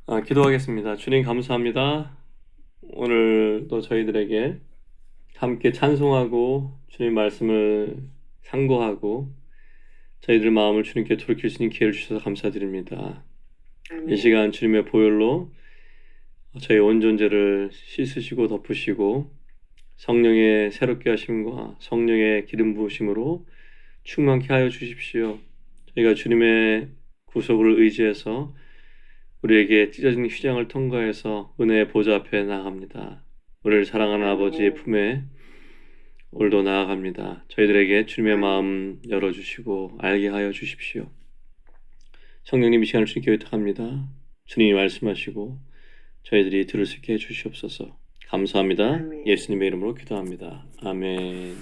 기도하겠습니다. 주님 감사합니다. 오늘도 저희들에게 함께 찬송하고 주님 말씀을 상고하고 저희들 마음을 주님께 돌이킬 수 있는 기회를 주셔서 감사드립니다. 이 아멘. 시간 주님의 보혈로 저희 온 존재를 씻으시고 덮으시고 성령의 새롭게 하심과 성령의 기름 부으심으로 충만케 하여 주십시오. 저희가 주님의 구속을 의지해서 우리에게 찢어진 휘장을 통과해서 은혜의 보좌 앞에 나아갑니다. 우리를 사랑하는 아버지의 아멘. 품에 오늘도 나아갑니다. 저희들에게 주님의 아멘. 마음 열어주시고 알게 하여 주십시오. 성령님 이 시간을 주님께 의탁합니다. 주님이 말씀하시고 저희들이 들을 수 있게 해주시옵소서. 감사합니다. 아멘. 예수님의 이름으로 기도합니다. 아멘.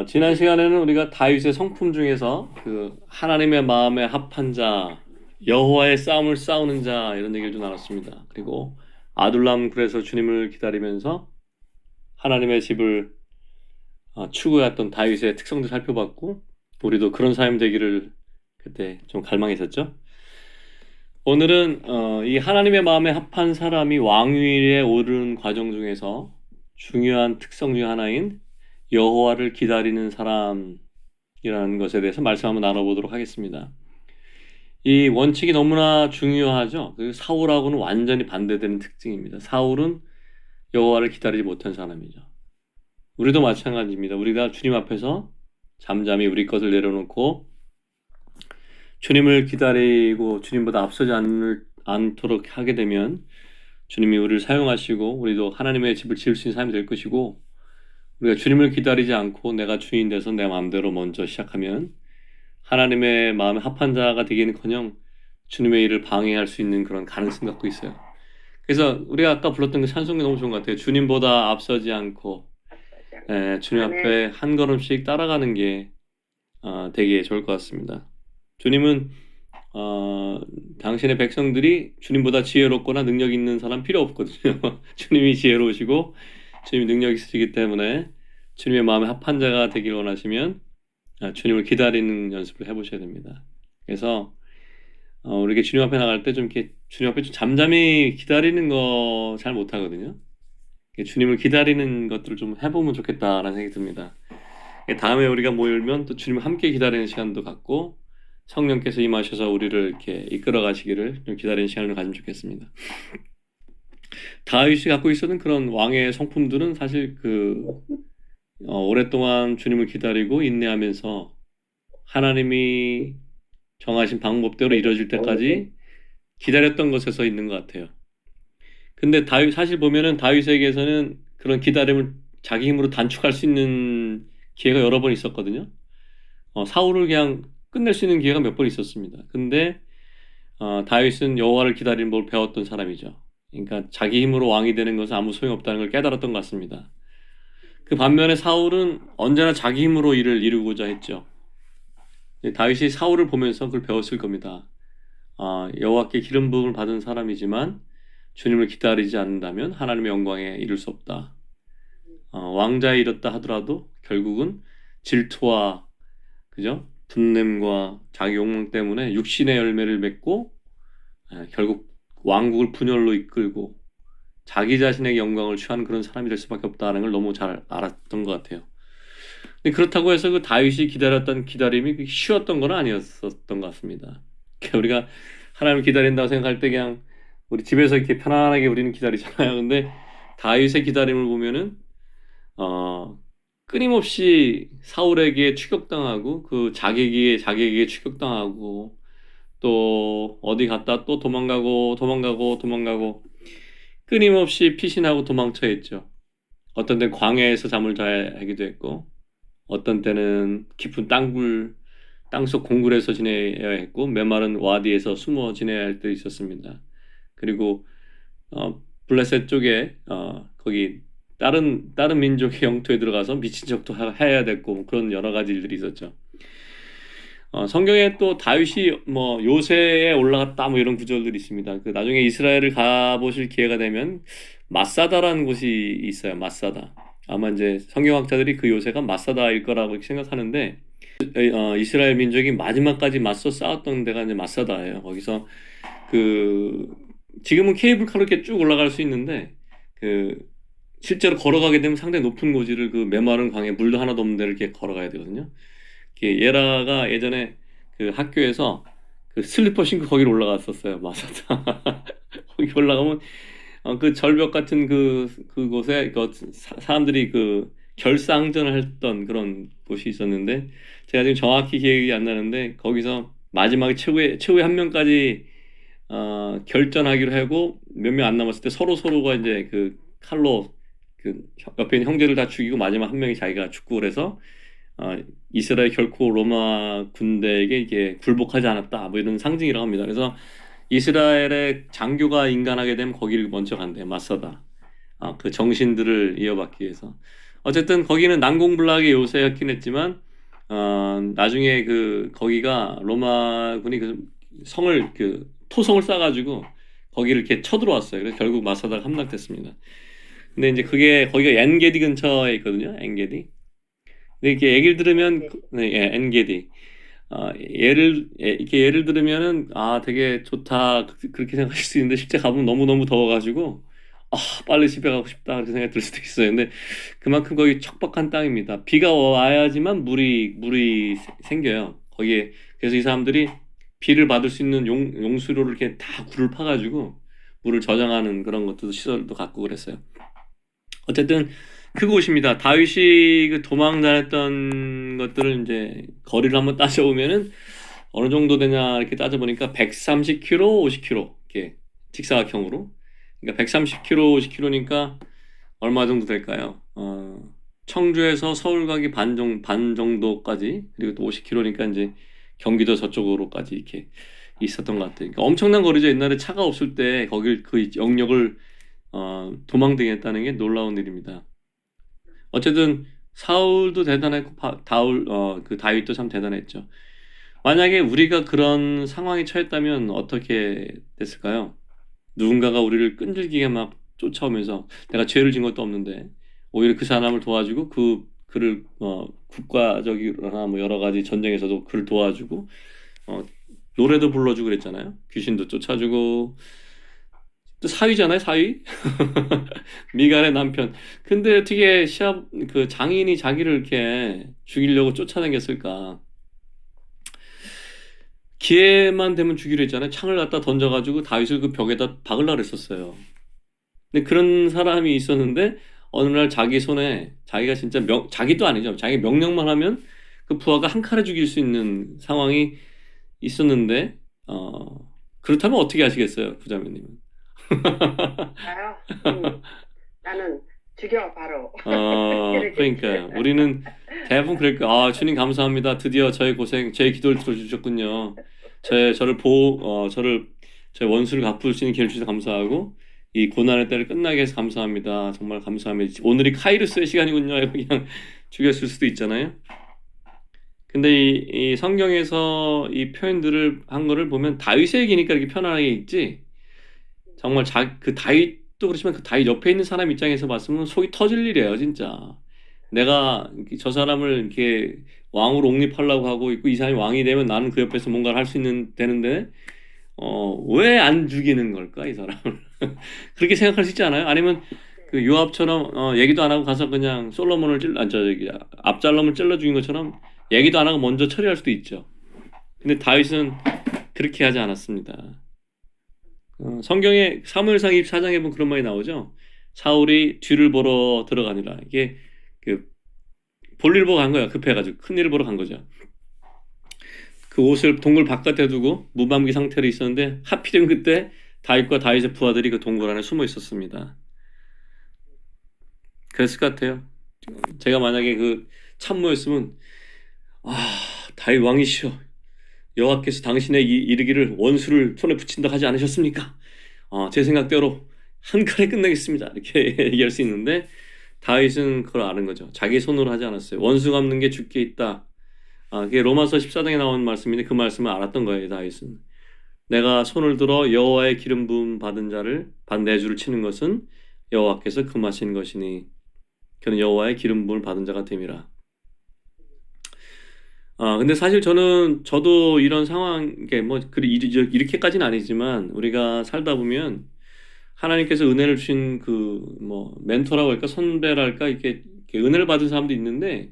지난 시간에는 우리가 다윗의 성품 중에서 그 하나님의 마음에 합한 자, 여호와의 싸움을 싸우는 자 이런 얘기를 좀 나눴습니다. 그리고 아둘람 굴에서 주님을 기다리면서 하나님의 집을 추구했던 다윗의 특성도 살펴봤고 우리도 그런 삶 되기를 그때 좀 갈망했었죠. 오늘은 이 하나님의 마음에 합한 사람이 왕위에 오르는 과정 중에서 중요한 특성 중 하나인 여호와를 기다리는 사람이라는 것에 대해서 말씀 한번 나눠보도록 하겠습니다. 이 원칙이 너무나 중요하죠. 그 사울하고는 완전히 반대되는 특징입니다. 사울은 여호와를 기다리지 못한 사람이죠. 우리도 마찬가지입니다. 우리가 주님 앞에서 잠잠히 우리 것을 내려놓고 주님을 기다리고 주님보다 앞서지 않도록 하게 되면 주님이 우리를 사용하시고 우리도 하나님의 집을 지을 수 있는 삶이 될 것이고 우리가 주님을 기다리지 않고 내가 주인 돼서 내 마음대로 먼저 시작하면 하나님의 마음에 합한 자가 되기는커녕 주님의 일을 방해할 수 있는 그런 가능성 갖고 있어요. 그래서 우리가 아까 불렀던 그 찬송이 너무 좋은 것 같아요. 주님보다 앞서지 않고 주님 아멘. 앞에 한 걸음씩 따라가는 게 되게 좋을 것 같습니다. 주님은 당신의 백성들이 주님보다 지혜롭거나 능력 있는 사람 필요 없거든요. 주님이 지혜로우시고 주님이 능력 있으시기 때문에 주님의 마음에 합한 자가 되길 원하시면 주님을 기다리는 연습을 해보셔야 됩니다. 그래서 우리 주님 앞에 나갈 때 좀 이렇게 주님 앞에 좀 잠잠히 기다리는 거 잘 못하거든요. 주님을 기다리는 것들을 좀 해보면 좋겠다라는 생각이 듭니다. 다음에 우리가 모이면 또 주님을 함께 기다리는 시간도 갖고 성령께서 임하셔서 우리를 이렇게 이끌어 가시기를 좀 기다리는 시간을 가지면 좋겠습니다. 다윗이 갖고 있었던 그런 왕의 성품들은 사실 오랫동안 주님을 기다리고 인내하면서 하나님이 정하신 방법대로 이루어질 때까지 기다렸던 것에서 있는 것 같아요. 근데 사실 보면은 다윗에게서는 그런 기다림을 자기 힘으로 단축할 수 있는 기회가 여러 번 있었거든요. 사울을 그냥 끝낼 수 있는 기회가 몇 번 있었습니다. 근데 다윗은 여호와를 기다리는 법을 배웠던 사람이죠. 그러니까 자기 힘으로 왕이 되는 것은 아무 소용없다는 걸 깨달았던 것 같습니다. 그 반면에 사울은 언제나 자기 힘으로 일을 이루고자 했죠. 다윗이 사울을 보면서 그걸 배웠을 겁니다. 여호와께 기름 부음을 받은 사람이지만 주님을 기다리지 않는다면 하나님의 영광에 이를 수 없다. 왕자에 이뤘다 하더라도 결국은 질투와 그죠? 분냄과 자기 욕망 때문에 육신의 열매를 맺고 결국 왕국을 분열로 이끌고 자기 자신의 영광을 취하는 그런 사람이 될 수밖에 없다는 걸 너무 잘 알았던 것 같아요. 근데 그렇다고 해서 그 다윗이 기다렸던 기다림이 쉬웠던 건 아니었었던 것 같습니다. 우리가 하나님을 기다린다고 생각할 때 그냥 우리 집에서 이렇게 편안하게 우리는 기다리잖아요. 근데 다윗의 기다림을 보면은 끊임없이 사울에게 추격당하고 그 자기에게 추격당하고 또 어디 갔다 또 도망가고 끊임없이 피신하고 도망쳐 했죠. 어떤 때는 광야에서 잠을 자기도 했고 어떤 때는 깊은 땅속 공굴에서 지내야 했고 메마른 와디에서 숨어 지내야 할 때도 있었습니다. 그리고 블레셋 쪽에 거기 다른 민족의 영토에 들어가서 미친 척도 해야 됐고 뭐 그런 여러 가지 일들이 있었죠. 성경에 또 다윗이 뭐 요새에 올라갔다 뭐 이런 구절들이 있습니다. 그 나중에 이스라엘을 가보실 기회가 되면 마사다라는 곳이 있어요. 마사다. 아마 이제 성경학자들이 그 요새가 마사다일 거라고 생각하는데 이스라엘 민족이 마지막까지 맞서 싸웠던 데가 이제 마사다예요. 거기서 그 지금은 케이블카로 이렇게 쭉 올라갈 수 있는데 그 실제로 걸어가게 되면 상당히 높은 고지를 그 메마른 강에 물도 하나도 없는 데를 이렇게 걸어가야 되거든요. 예라가 예전에 그 학교에서 그 슬리퍼 신고 거기로 올라갔었어요. 마사다. 거기 올라가면 그 절벽 같은 그곳에 사람들이 그 결사항전을 했던 그런 곳이 있었는데 제가 지금 정확히 기억이 안 나는데 거기서 마지막에 최후의 한 명까지 결전하기로 하고 몇 명 안 남았을 때 서로가 이제 그 칼로 그 옆에 있는 형제를 다 죽이고 마지막 한 명이 자기가 죽고 그래서 이스라엘 결코 로마 군대에게 이게 굴복하지 않았다 뭐 이런 상징이라고 합니다. 그래서 이스라엘의 장교가 인간하게 되면 거기를 먼저 간대요. 마사다. 그 정신들을 이어받기 위해서. 어쨌든 거기는 난공불락의 요새였긴 했지만 나중에 그 거기가 로마군이 그 성을 그 토성을 쌓아가지고 거기를 이렇게 쳐들어왔어요. 그래서 결국 마사다가 함락됐습니다. 근데 이제 그게 거기가 엔게디 근처에 있거든요. 엔게디. 근데 이렇게 얘기를 들으면 네, 예, 엔게디. 이렇게 예를 들으면은 되게 좋다 그렇게 생각하실 수 있는데 실제 가보면 너무너무 더워가지고 빨리 집에 가고 싶다 그렇게 생각이 들 수도 있어요. 근데 그만큼 거기 척박한 땅입니다. 비가 와야지만 물이 생겨요. 거기에 그래서 이 사람들이 비를 받을 수 있는 용수로를 이렇게 다 굴을 파가지고 물을 저장하는 그런 것도 시설도 갖고 그랬어요. 어쨌든 그곳입니다. 다윗이 그 도망 다녔던 것들을 이제 거리를 한번 따져보면은 어느 정도 되냐 이렇게 따져보니까 130km, 50km 이렇게 직사각형으로. 그러니까 130km, 50km니까 얼마 정도 될까요? 청주에서 서울 가기 반 정도까지 그리고 또 50km니까 이제 경기도 저쪽으로까지 이렇게 있었던 것 같아요. 그러니까 엄청난 거리죠. 옛날에 차가 없을 때 거길 그 영역을 도망다녔다는 게 놀라운 일입니다. 어쨌든 사울도 대단했고 그 다윗도 참 대단했죠. 만약에 우리가 그런 상황에 처했다면 어떻게 됐을까요? 누군가가 우리를 끈질기게 막 쫓아오면서 내가 죄를 진 것도 없는데 오히려 그 사람을 도와주고 그를 국가적이거나 뭐 여러 가지 전쟁에서도 그를 도와주고 어, 노래도 불러주고 그랬잖아요. 귀신도 쫓아주고 또 사위잖아요, 사위. 미갈의 남편. 근데 어떻게 시합 그 장인이 자기를 이렇게 죽이려고 쫓아다녔을까? 기회만 되면 죽이려 했잖아요. 창을 갖다 던져가지고 다윗을 그 벽에다 박으려고 했었어요. 근데 그런 사람이 있었는데 어느 날 자기 손에 자기가 진짜 자기도 아니죠. 자기 명령만 하면 그 부하가 한 칼에 죽일 수 있는 상황이 있었는데 그렇다면 어떻게 하시겠어요, 부자매님은? 나요? 나는 죽여 바로. 그러지. 그러니까요. 우리는 대부분 그럴 거예요. 주님 감사합니다. 드디어 저의 고생, 제 기도를 들어주셨군요. 저의 원수를 갚으시는 기회를 주셔서 감사하고, 이 고난의 때를 끝나게 해서 감사합니다. 정말 감사합니다. 오늘이 카이루스의 시간이군요. 그냥 죽였을 수도 있잖아요. 근데 이 성경에서 이 표현들을 한 거를 보면 다윗의 얘기니까 이렇게 편안하게 읽지, 정말 그 다윗도 그렇지만 그 다윗 옆에 있는 사람 입장에서 봤으면 속이 터질 일이에요, 진짜. 내가 저 사람을 이렇게 왕으로 옹립하려고 하고 있고 이 사람이 왕이 되면 나는 그 옆에서 뭔가를 할 수 있는 되는데 왜 안 죽이는 걸까, 이 사람을? 그렇게 생각할 수 있지 않아요? 아니면 그 요압처럼 얘기도 안 하고 가서 그냥 솔로몬을 저기 압살롬을 찔러 죽인 것처럼 얘기도 안 하고 먼저 처리할 수도 있죠. 근데 다윗은 그렇게 하지 않았습니다. 성경에 사무엘상 24장에 보면 그런 말이 나오죠. 사울이 뒤를 보러 들어가니라. 이게 그 볼일 보고 간 거야. 급해가지고 큰 일을 보러 간 거죠. 그 옷을 동굴 바깥에 두고 무방비 상태로 있었는데 하필이면 그때 다윗과 다윗의 부하들이 그 동굴 안에 숨어 있었습니다. 그랬을 것 같아요. 제가 만약에 그 참모였으면 다윗 왕이시여, 여호와께서 당신의 이르기를 원수를 손에 붙인다 하지 않으셨습니까? 제 생각대로 한 칼에 끝내겠습니다. 이렇게 얘기할 수 있는데 다윗은 그걸 아는 거죠. 자기 손으로 하지 않았어요. 원수 갚는 게 주께 있다. 그게 로마서 14장에 나온 말씀인데 그 말씀을 알았던 거예요. 다윗은. 내가 손을 들어 여호와의 기름 부음 받은 자를 내주를 치는 것은 여호와께서 금하신 것이니 그는 여호와의 기름 부음을 받은 자가 됨이라. 근데 사실 저도 이런 상황, 이게 뭐, 이렇게까지는 아니지만, 우리가 살다 보면, 하나님께서 은혜를 주신 뭐, 멘토라고 할까, 선배랄까, 이렇게 은혜를 받은 사람도 있는데,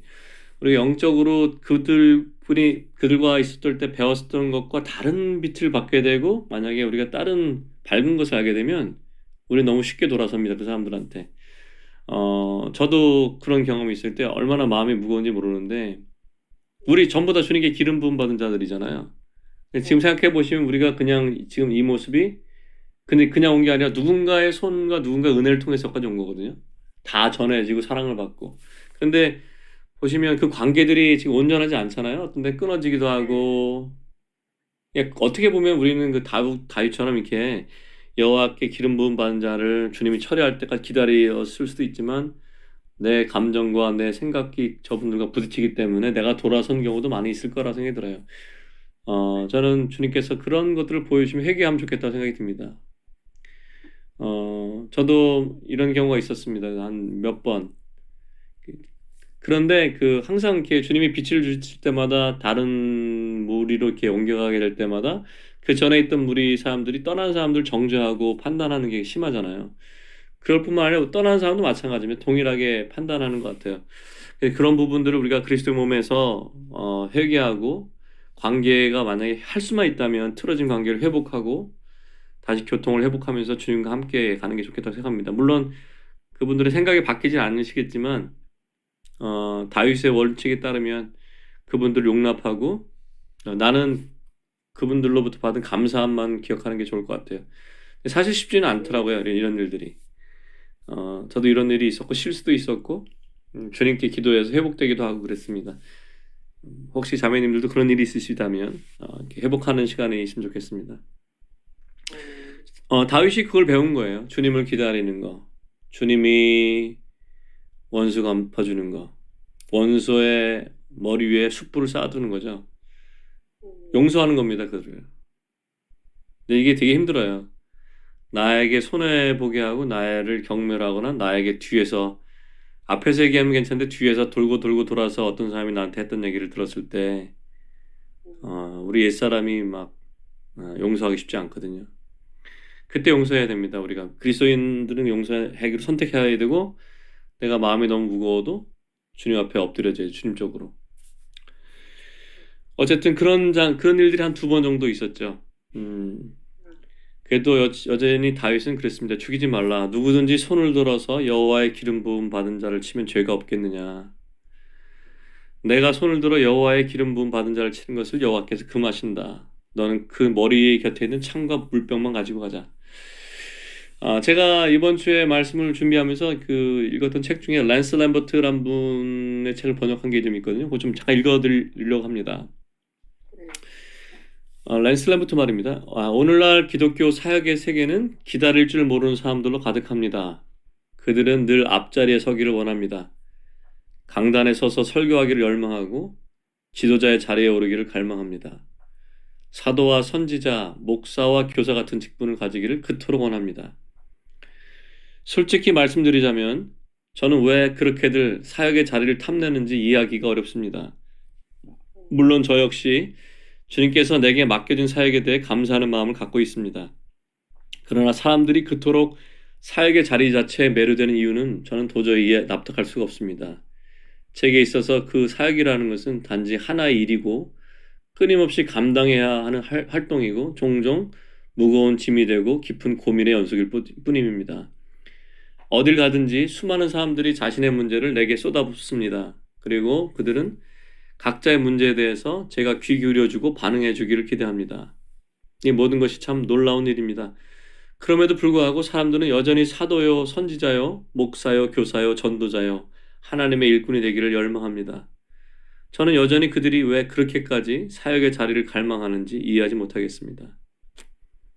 우리가 영적으로 그들과 있었을 때 배웠던 것과 다른 빛을 받게 되고, 만약에 우리가 다른 밝은 것을 알게 되면, 우리 너무 쉽게 돌아섭니다, 그 사람들한테. 저도 그런 경험이 있을 때 얼마나 마음이 무거운지 모르는데, 우리 전부 다 주님께 기름 부음 받은 자들이잖아요. 근데 지금 생각해 보시면 우리가 그냥 지금 이 모습이 근데 그냥 온 게 아니라 누군가의 손과 누군가의 은혜를 통해서까지 온 거거든요. 다 전해지고 사랑을 받고. 근데 보시면 그 관계들이 지금 온전하지 않잖아요. 어떤 데 끊어지기도 하고. 예, 어떻게 보면 우리는 그 다윗처럼 이렇게 여호와께 기름 부음 받은 자를 주님이 처리할 때까지 기다렸을 수도 있지만 내 감정과 내 생각이 저분들과 부딪히기 때문에 내가 돌아선 경우도 많이 있을 거라 생각이 들어요. 저는 주님께서 그런 것들을 보여주시면 회개하면 좋겠다고 생각이 듭니다. 저도 이런 경우가 있었습니다. 한 몇 번. 그런데 항상 이렇게 주님이 빛을 주실 때마다 다른 무리로 이렇게 옮겨가게 될 때마다 그 전에 있던 무리 사람들이 떠난 사람들 정죄하고 판단하는 게 심하잖아요. 그럴 뿐만 아니라 떠난 사람도 마찬가지입니다. 동일하게 판단하는 것 같아요. 그런 부분들을 우리가 그리스도 몸에서 회개하고 관계가 만약에 할 수만 있다면 틀어진 관계를 회복하고 다시 교통을 회복하면서 주님과 함께 가는 게 좋겠다고 생각합니다. 물론 그분들의 생각이 바뀌지 않으시겠지만 다윗의 원칙에 따르면 그분들을 용납하고 나는 그분들로부터 받은 감사함만 기억하는 게 좋을 것 같아요. 사실 쉽지는 않더라고요. 이런 일들이. 저도 이런 일이 있었고 실수도 있었고 주님께 기도해서 회복되기도 하고 그랬습니다. 혹시 자매님들도 그런 일이 있으시다면 이렇게 회복하는 시간이 있으면 좋겠습니다. 다윗이 그걸 배운 거예요. 주님을 기다리는 거. 주님이 원수 갚아주는 거. 원수의 머리 위에 숯불을 쌓아두는 거죠. 용서하는 겁니다, 그들을. 근데 이게 되게 힘들어요. 나에게 손해보게 하고 나를 경멸하거나 나에게 뒤에서 앞에서 얘기하면 괜찮은데 뒤에서 돌고 돌고 돌아서 어떤 사람이 나한테 했던 얘기를 들었을 때 우리 옛사람이 막 용서하기 쉽지 않거든요. 그때 용서해야 됩니다. 우리가 그리스도인들은 용서하기로 선택해야 되고 내가 마음이 너무 무거워도 주님 앞에 엎드려져야지 주님 쪽으로. 어쨌든 그런 일들이 한 두 번 정도 있었죠. 그래도 여전히 다윗은 그랬습니다. 죽이지 말라. 누구든지 손을 들어서 여호와의 기름 부음 받은 자를 치면 죄가 없겠느냐. 내가 손을 들어 여호와의 기름 부음 받은 자를 치는 것을 여호와께서 금하신다. 너는 그 머리 곁에 있는 창과 물병만 가지고 가자. 제가 이번 주에 말씀을 준비하면서 읽었던 책 중에 랜스 램버트란 분의 책을 번역한 게 좀 있거든요. 그거 좀 잠깐 읽어드리려고 합니다. 랜스 램버트 말입니다. 오늘날 기독교 사역의 세계는 기다릴 줄 모르는 사람들로 가득합니다. 그들은 늘 앞자리에 서기를 원합니다. 강단에 서서 설교하기를 열망하고 지도자의 자리에 오르기를 갈망합니다. 사도와 선지자, 목사와 교사 같은 직분을 가지기를 그토록 원합니다. 솔직히 말씀드리자면 저는 왜 그렇게들 사역의 자리를 탐내는지 이해하기가 어렵습니다. 물론 저 역시 주님께서 내게 맡겨준 사역에 대해 감사하는 마음을 갖고 있습니다. 그러나 사람들이 그토록 사역의 자리 자체에 매료되는 이유는 저는 도저히 납득할 수가 없습니다. 제게 있어서 그 사역이라는 것은 단지 하나의 일이고 끊임없이 감당해야 하는 활동이고 종종 무거운 짐이 되고 깊은 고민의 연속일 뿐입니다. 어딜 가든지 수많은 사람들이 자신의 문제를 내게 쏟아붓습니다. 그리고 그들은 각자의 문제에 대해서 제가 귀 기울여주고 반응해주기를 기대합니다. 이 모든 것이 참 놀라운 일입니다. 그럼에도 불구하고 사람들은 여전히 사도요, 선지자요, 목사요, 교사요, 전도자요, 하나님의 일꾼이 되기를 열망합니다. 저는 여전히 그들이 왜 그렇게까지 사역의 자리를 갈망하는지 이해하지 못하겠습니다.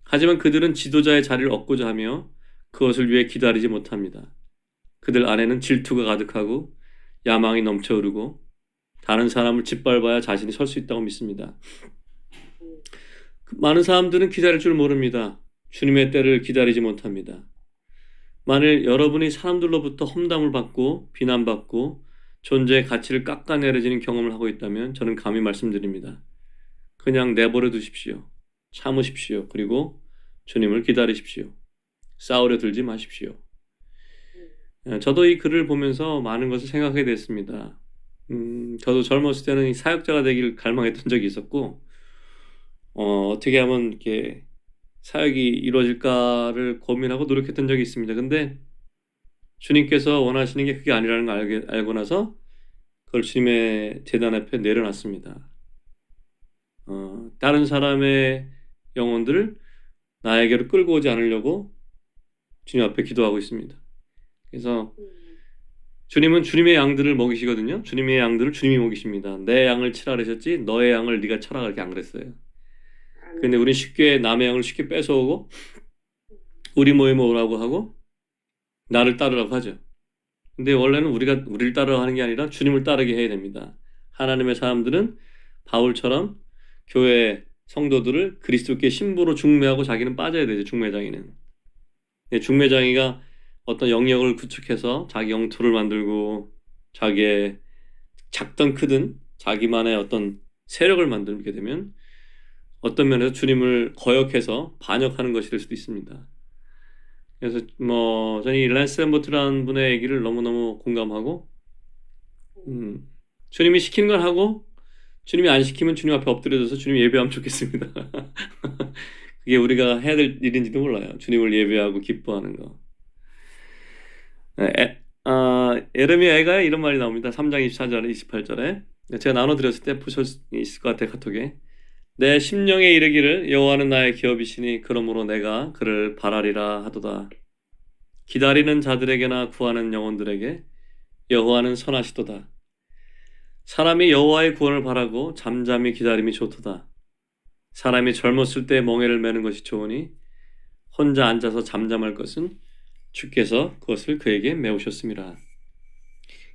하지만 그들은 지도자의 자리를 얻고자 하며 그것을 위해 기다리지 못합니다. 그들 안에는 질투가 가득하고 야망이 넘쳐 흐르고 다른 사람을 짓밟아야 자신이 설 수 있다고 믿습니다. 많은 사람들은 기다릴 줄 모릅니다. 주님의 때를 기다리지 못합니다. 만일 여러분이 사람들로부터 험담을 받고 비난받고 존재의 가치를 깎아내려지는 경험을 하고 있다면 저는 감히 말씀드립니다. 그냥 내버려 두십시오. 참으십시오. 그리고 주님을 기다리십시오. 싸우려 들지 마십시오. 저도 이 글을 보면서 많은 것을 생각하게 됐습니다. 저도 젊었을 때는 이 사역자가 되기를 갈망했던 적이 있었고, 어떻게 하면 이렇게 사역이 이루어질까를 고민하고 노력했던 적이 있습니다. 근데 주님께서 원하시는 게 그게 아니라는 걸 알고 나서 그걸 주님의 제단 앞에 내려놨습니다. 다른 사람의 영혼들을 나에게로 끌고 오지 않으려고 주님 앞에 기도하고 있습니다. 그래서 주님은 주님의 양들을 먹이시거든요. 주님의 양들을 주님이 먹이십니다. 내 양을 치라 그러셨지 너의 양을 네가 쳐라 그렇게 안 그랬어요. 근데 우린 쉽게 남의 양을 쉽게 뺏어오고 우리 모임에 오라고 하고 나를 따르라고 하죠. 근데 원래는 우리가 우리를 따르라 하는 게 아니라 주님을 따르게 해야 됩니다. 하나님의 사람들은 바울처럼 교회 성도들을 그리스도께 신부로 중매하고 자기는 빠져야 되죠. 중매장이는. 중매장이가 어떤 영역을 구축해서 자기 영토를 만들고 자기의 작든 크든 자기만의 어떤 세력을 만들게 되면 어떤 면에서 주님을 거역해서 반역하는 것이 될 수도 있습니다. 그래서 저는 이 랜스 엠버트라는 분의 얘기를 너무너무 공감하고 주님이 시키는 걸 하고 주님이 안 시키면 주님 앞에 엎드려져서 주님 예배하면 좋겠습니다. 그게 우리가 해야 될 일인지도 몰라요. 주님을 예배하고 기뻐하는 거. 예레미야에 이런 말이 나옵니다. 3장 24절에 28절에 제가 나눠드렸을 때 보셨을 것 같아요. 카톡에 내 심령에 이르기를 여호와는 나의 기업이시니 그러므로 내가 그를 바라리라 하도다. 기다리는 자들에게나 구하는 영혼들에게 여호와는 선하시도다. 사람이 여호와의 구원을 바라고 잠잠히 기다림이 좋도다. 사람이 젊었을 때 멍에를 매는 것이 좋으니 혼자 앉아서 잠잠할 것은 주께서 그것을 그에게 메우셨음이라.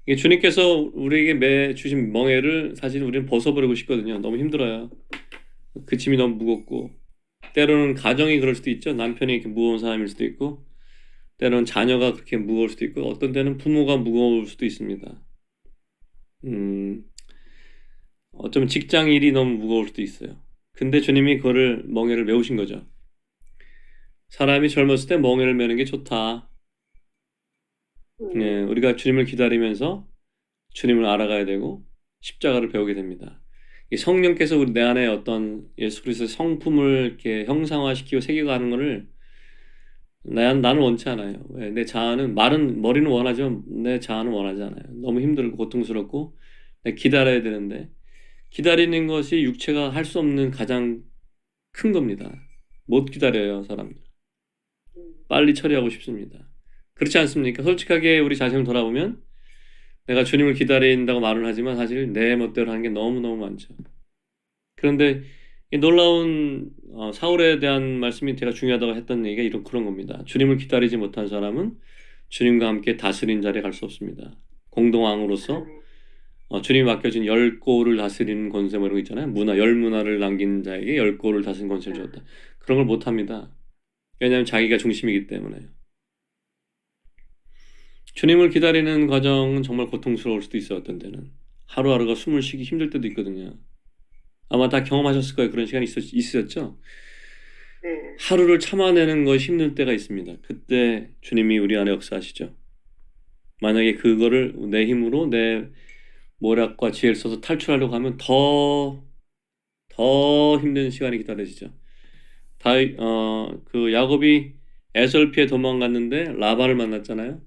이게 주님께서 우리에게 매 주신 멍에를 사실 우리는 벗어버리고 싶거든요. 너무 힘들어요. 그 짐이 너무 무겁고 때로는 가정이 그럴 수도 있죠. 남편이 이렇게 무거운 사람일 수도 있고 때로는 자녀가 그렇게 무거울 수도 있고 어떤 때는 부모가 무거울 수도 있습니다. 어쩌면 직장 일이 너무 무거울 수도 있어요. 근데 주님이 그거를 멍에를 메우신 거죠. 사람이 젊었을 때 멍에를 메는 게 좋다. 우리가 주님을 기다리면서 주님을 알아가야 되고 십자가를 배우게 됩니다. 이 성령께서 우리 내 안에 어떤 예수 그리스도의 성품을 이렇게 형상화시키고 새겨가는 것을 나는 원치 않아요. 왜? 내 자아는 머리는 원하지만 내 자아는 원하지 않아요. 너무 힘들고 고통스럽고 내가 기다려야 되는데 기다리는 것이 육체가 할 수 없는 가장 큰 겁니다. 못 기다려요, 사람들. 빨리 처리하고 싶습니다. 그렇지 않습니까? 솔직하게 우리 자신을 돌아보면 내가 주님을 기다린다고 말을 하지만 사실 내 멋대로 하는 게 너무너무 많죠. 그런데 이 놀라운 사울에 대한 말씀이 제가 중요하다고 했던 얘기가 그런 겁니다. 주님을 기다리지 못한 사람은 주님과 함께 다스린 자리에 갈 수 없습니다. 공동왕으로서 주님이 맡겨진 10골을 다스리는 권세 뭐 이런 거 있잖아요. 열 문화를 남긴 자에게 10골을 다스리는 권세를 줬다. 그런 걸 못합니다. 왜냐하면 자기가 중심이기 때문에요. 주님을 기다리는 과정은 정말 고통스러울 수도 있어요. 어떤 때는 하루하루가 숨을 쉬기 힘들 때도 있거든요. 아마 다 경험하셨을 거예요. 그런 시간이 있으셨죠? 네. 하루를 참아내는 것이 힘들 때가 있습니다. 그때 주님이 우리 안에 역사하시죠. 만약에 그거를 내 힘으로 내 모략과 지혜를 써서 탈출하려고 하면 더 힘든 시간이 기다려지죠. 그 야곱이 에솔 피해 도망갔는데 라반을 만났잖아요.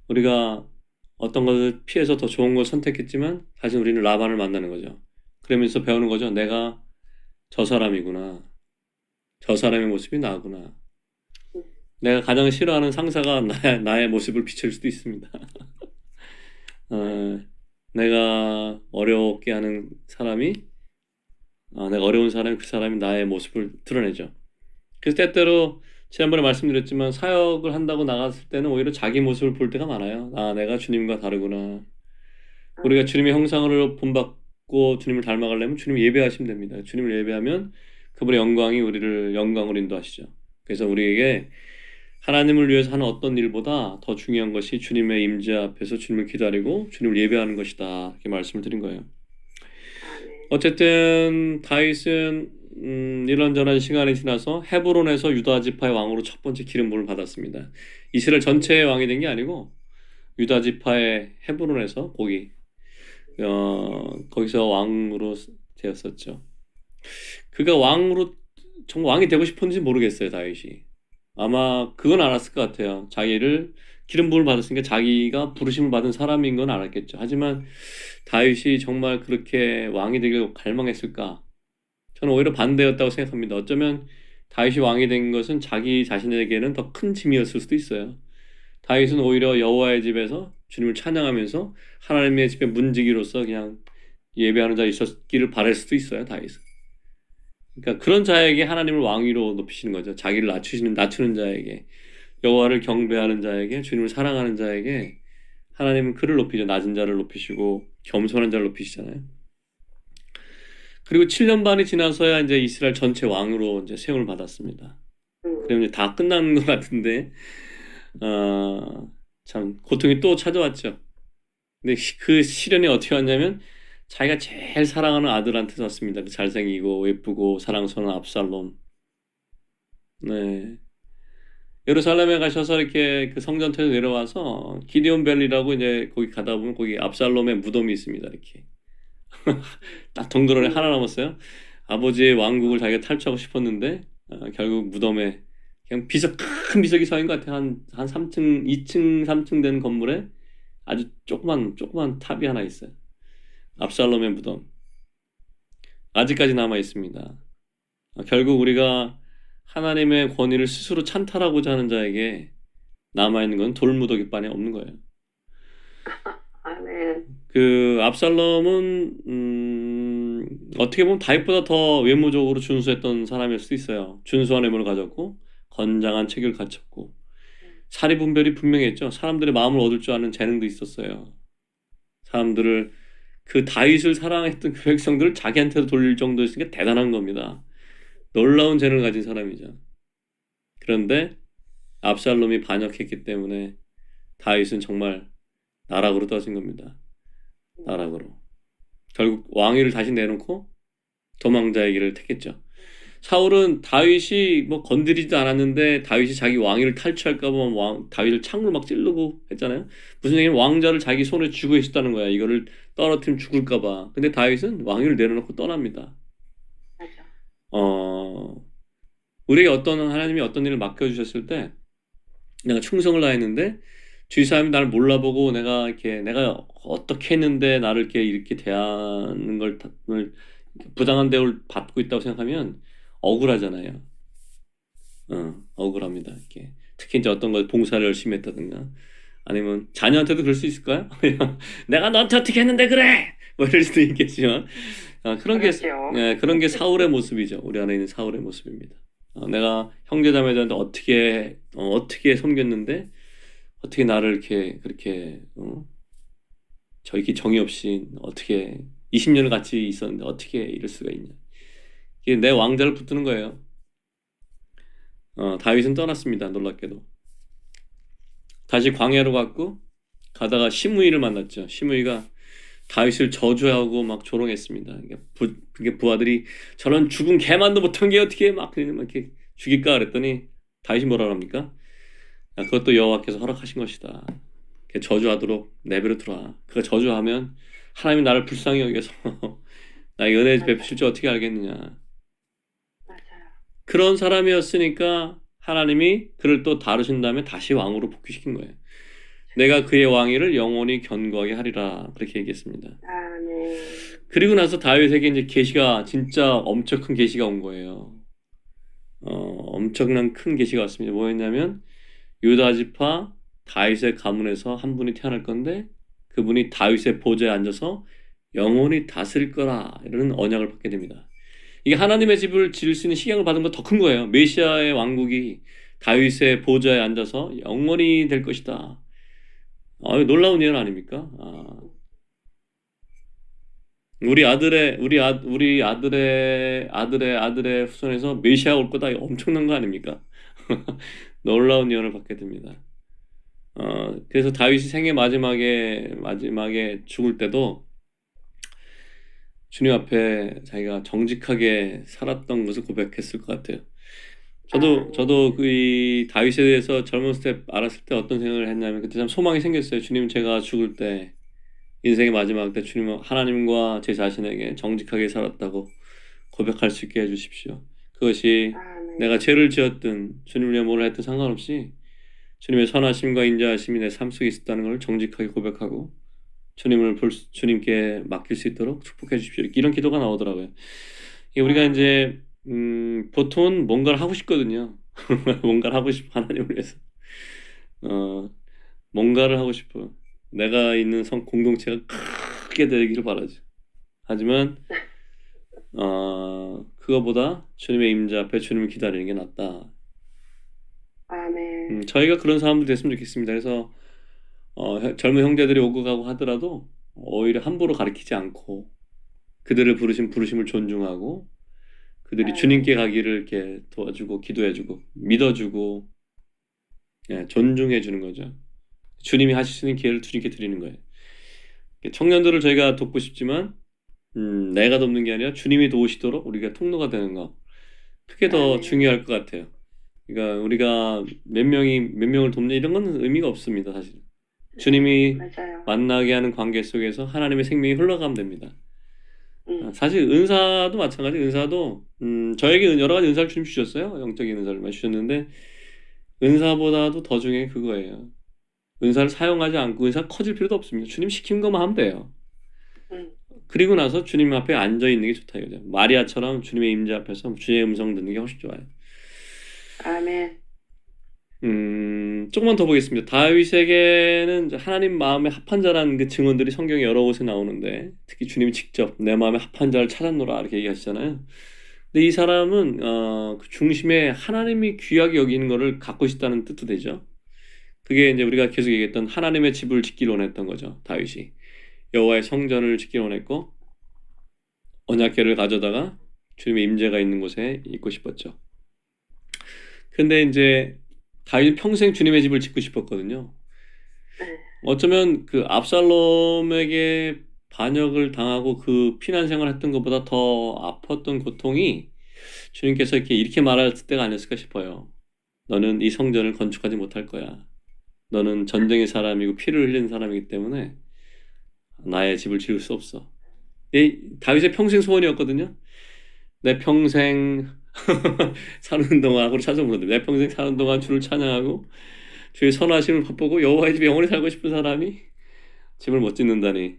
우리가 어떤 것을 피해서 더 좋은 걸 선택했지만 사실 우리는 라반을 만나는 거죠. 그러면서 배우는 거죠. 내가 저 사람이구나. 저 사람의 모습이 나구나. 내가 가장 싫어하는 상사가 나의 모습을 비칠 수도 있습니다. 내가 어렵게 하는 사람이 내가 어려운 사람이 그 사람이 나의 모습을 드러내죠. 그래서 때때로 지난번에 말씀드렸지만 사역을 한다고 나갔을 때는 오히려 자기 모습을 볼 때가 많아요. 내가 주님과 다르구나. 우리가 주님의 형상을 본받고 주님을 닮아가려면 주님 예배하시면 됩니다. 주님을 예배하면 그분의 영광이 우리를 영광으로 인도하시죠. 그래서 우리에게 하나님을 위해서 하는 어떤 일보다 더 중요한 것이 주님의 임재 앞에서 주님을 기다리고 주님을 예배하는 것이다. 이렇게 말씀을 드린 거예요. 아멘. 어쨌든 다윗은 이런저런 시간이 지나서 헤브론에서 유다 지파의 왕으로 첫 번째 기름 부음을 받았습니다. 이스라엘 전체의 왕이 된 게 아니고 유다 지파의 헤브론에서 거기서 왕으로 되었었죠. 그가 왕으로 정말 왕이 되고 싶었는지 모르겠어요, 다윗이. 아마 그건 알았을 것 같아요. 자기를 기름 부음을 받았으니까 자기가 부르심을 받은 사람인 건 알았겠죠. 하지만 다윗이 정말 그렇게 왕이 되길 갈망했을까? 저는 오히려 반대였다고 생각합니다. 어쩌면 다윗이 왕이 된 것은 자기 자신에게는 더 큰 짐이었을 수도 있어요. 다윗은 오히려 여호와의 집에서 주님을 찬양하면서 하나님의 집에 문지기로서 그냥 예배하는 자에 있었기를 바랄 수도 있어요, 다윗은. 그러니까 그런 자에게 하나님을 왕위로 높이시는 거죠. 자기를 낮추는 자에게, 여호와를 경배하는 자에게, 주님을 사랑하는 자에게 하나님은 그를 높이죠. 낮은 자를 높이시고 겸손한 자를 높이시잖아요. 그리고 7년 반이 지나서야 이제 이스라엘 전체 왕으로 이제 세움을 받았습니다. 그러면 이제 다 끝난 것 같은데, 참 고통이 또 찾아왔죠. 근데 그 시련이 어떻게 왔냐면 자기가 제일 사랑하는 아들한테 왔습니다. 그 잘생기고 예쁘고 사랑스러운 압살롬. 네. 예루살렘에 가셔서 이렇게 그 성전에서 내려와서 기디온 벨리라고 이제 거기 가다 보면 거기 압살롬의 무덤이 있습니다. 이렇게 딱 동그라미 하나 남았어요. 아버지의 왕국을 자기가 탈취하고 싶었는데 결국 무덤에 그냥 큰 비석이 서 있는 것 같아요. 한 3층, 2층, 3층 된 건물에 아주 조그만 탑이 하나 있어요. 압살롬의 무덤. 아직까지 남아 있습니다. 결국 우리가 하나님의 권위를 스스로 찬탈하고자 하는 자에게 남아있는 건 돌무더기 뿐이 없는 거예요. 아멘. 그 압살롬은 어떻게 보면 다윗보다 더 외모적으로 준수했던 사람일 수도 있어요. 준수한 외모를 가졌고 건장한 체격을 갖췄고 사리 분별이 분명했죠. 사람들의 마음을 얻을 줄 아는 재능도 있었어요. 사람들을 그 다윗을 사랑했던 그 백성들을 자기한테로 돌릴 정도였으니까 대단한 겁니다. 놀라운 재능을 가진 사람이죠. 그런데 압살롬이 반역했기 때문에 다윗은 정말 나락으로 떨어진 겁니다. 나락으로. 결국 왕위를 다시 내놓고 도망자의 길을 택했죠. 사울은 다윗이 뭐 건드리지도 않았는데 다윗이 자기 왕위를 탈취할까 봐 다윗을 창으로 막 찌르고 했잖아요. 무슨 얘기냐면 왕자를 자기 손에 쥐고 있었다는 거야. 이거를 떨어뜨리면 죽을까 봐. 근데 다윗은 왕위를 내려놓고 떠납니다. 맞아. 우리에게 하나님이 어떤 일을 맡겨주셨을 때 내가 충성을 다했는데 주위 사람이 나를 몰라보고 내가 어떻게 했는데 나를 이렇게 대하는 걸 부당한 대우를 받고 있다고 생각하면 억울하잖아요. 억울합니다. 이렇게. 특히 이제 어떤 걸 봉사를 열심히 했다든가 아니면 자녀한테도 그럴 수 있을까요? 내가 너한테 어떻게 했는데 그래! 뭐 이럴 수도 있겠지만 그런 게 사울의 모습이죠. 우리 안에 있는 사울의 모습입니다. 내가 형제자매들한테 어떻게 섬겼는데 어떻게 나를 이렇게 그렇게 저렇게 정이 없이 어떻게 20년을 같이 있었는데 어떻게 이럴 수가 있냐. 이게 내 왕자를 붙드는 거예요. 다윗은 떠났습니다. 놀랍게도. 다시 광야로 갔고 가다가 시므이를 만났죠. 시므이가 다윗을 저주하고 막 조롱했습니다. 그게 부하들이 저런 죽은 개만도 못한 게 어떻게 막 이렇게 죽일까 그랬더니 다윗이 뭐라 합니까? 그것도 여호와께서 허락하신 것이다. 저주하도록 내버려 두라. 그가 저주하면 하나님이 나를 불쌍히 여겨서 나에게 은혜 베푸실 줄 어떻게 알겠느냐. 맞아요. 그런 사람이었으니까 하나님이 그를 또 다루신 다음에 다시 왕으로 복귀시킨 거예요. 내가 그의 왕위를 영원히 견고하게 하리라 그렇게 얘기했습니다. 아멘. 그리고 나서 다윗에게 이제 계시가 진짜 엄청 큰 계시가 온 거예요. 엄청난 큰 계시가 왔습니다. 뭐였냐면 유다 지파 다윗의 가문에서 한 분이 태어날 건데 그분이 다윗의 보좌에 앉아서 영원히 다스릴 거라 이런 언약을 받게 됩니다. 이게 하나님의 집을 지을 수 있는 식양을 받은 것 더 큰 거예요. 메시아의 왕국이 다윗의 보좌에 앉아서 영원히 될 것이다. 놀라운 예언 아닙니까? 우리 아들의 후손에서 메시아 올 거다. 이거 엄청난 거 아닙니까? 놀라운 예언을 받게 됩니다. 그래서 다윗이 생애 마지막에 죽을 때도 주님 앞에 자기가 정직하게 살았던 것을 고백했을 것 같아요. 저도 그 이 다윗에 대해서 젊었을 때 알았을 때 어떤 생각을 했냐면 그때 참 소망이 생겼어요. 주님, 제가 죽을 때 인생의 마지막 때 주님 하나님과 제 자신에게 정직하게 살았다고 고백할 수 있게 해주십시오. 그것이 내가 아멘. 죄를 지었든 주님을 위해 뭘 했든 상관없이 주님의 선하심과 인자하심이 내 삶 속에 있었다는 걸 정직하게 고백하고 주님께 맡길 수 있도록 축복해 주십시오. 이런 기도가 나오더라고요. 이게 우리가 이제 보통은 뭔가를 하고 싶거든요. 뭔가를 하고 싶어 하나님을 위해서. 어, 뭔가를 하고 싶어. 내가 있는 공동체가 크게 되기를 바라죠. 하지만 그거보다 주님의 임자 앞에 주님을 기다리는 게 낫다. 아멘. 저희가 그런 사람들 됐으면 좋겠습니다. 그래서 젊은 형제들이 오고 가고 하더라도 오히려 함부로 가르치지 않고 그들을 부르심을 존중하고 그들이 주님께 가기를 이렇게 도와주고 기도해주고 믿어주고 존중해주는 거죠. 주님이 하실 수 있는 기회를 주님께 드리는 거예요. 청년들을 저희가 돕고 싶지만 내가 돕는 게 아니라 주님이 도우시도록 우리가 통로가 되는 거. 그게 더 아멘. 중요할 것 같아요. 그러니까 우리가 몇 명을 돕냐 이런 건 의미가 없습니다, 사실. 주님이 맞아요. 만나게 하는 관계 속에서 하나님의 생명이 흘러가면 됩니다. 음. 사실 은사도 마찬가지. 은사도 저에게 여러 가지 은사를 주님 주셨어요. 영적인 은사를 많이 주셨는데 은사보다도 더 중요한 게 그거예요. 은사를 사용하지 않고 은사 커질 필요도 없습니다. 주님 시킨 것만 하면 돼요. 음. 그리고 나서 주님 앞에 앉아 있는 게 좋다 이거죠. 마리아처럼 주님의 임재 앞에서 주의 음성 듣는 게 훨씬 좋아요. 아멘. 조금만 더 보겠습니다. 다윗에게는 이제 하나님 마음에 합한 자라는 그 증언들이 성경에 여러 곳에 나오는데 특히 주님이 직접 내 마음에 합한 자를 찾았노라 이렇게 얘기하시잖아요. 근데 이 사람은 그 중심에 하나님이 귀하게 여기는 것을 갖고 있다는 뜻도 되죠. 그게 이제 우리가 계속 얘기했던 하나님의 집을 짓기를 원했던 거죠. 다윗이 여호와의 성전을 짓기를 원했고 언약궤를 가져다가 주님의 임재가 있는 곳에 있고 싶었죠. 근데 이제 다윗은 평생 주님의 집을 짓고 싶었거든요. 네. 어쩌면 그 압살롬에게 반역을 당하고 그 피난 생활했던 것보다 더 아팠던 고통이 주님께서 이렇게 말할 때가 아니었을까 싶어요. 너는 이 성전을 건축하지 못할 거야. 너는 전쟁의 사람이고 피를 흘린 사람이기 때문에 나의 집을 지을 수 없어. 이 다윗의 평생 소원이었거든요. 내 평생 사는 동안 하고 찾아 부르는데 내 평생 사는 동안 주를 찬양하고 주의 선하심을 맛보고 여호와의 집에 영원히 살고 싶은 사람이 집을 못 짓는다니.